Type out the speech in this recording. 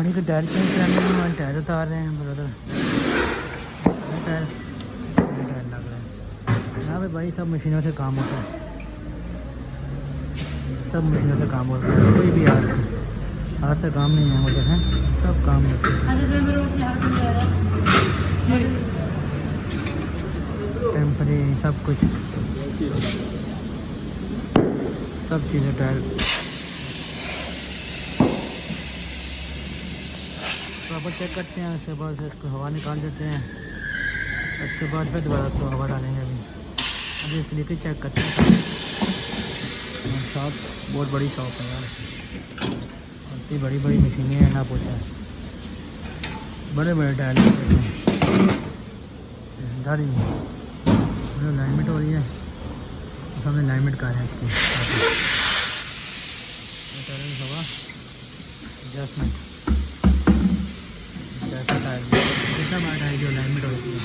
गाड़ी के tyre change कराने में टायर उतार रहे हैं ब्रदर। टायर टायर लग रहा है यहाँ पे भाई। सब मशीनों से काम होता है, सब मशीनों से काम होता है। कोई भी हाथ से काम नहीं है मुझे है, सब काम होता है। टेम्परी सब कुछ, सब चीज़ें टायर प्रॉपर चेक करते हैं। उसके बाद इसको हवा निकाल देते हैं। उसके बाद फिर दोबारा उसको हवा डालेंगे। अभी स्लीपर चेक करते हैं। शॉप बहुत बड़ी शॉप है यार, इतनी बड़ी बड़ी मशीनें हैं ना पूछा। बड़े बड़े टायर गाड़ी अलाइनमेंट हो रही है, सामने अलाइनमेंट कार है इसकी। हवा एडजस्टमेंट जैसा टायर कितना बड़ा टायर जो अलाइनमेंट होती है।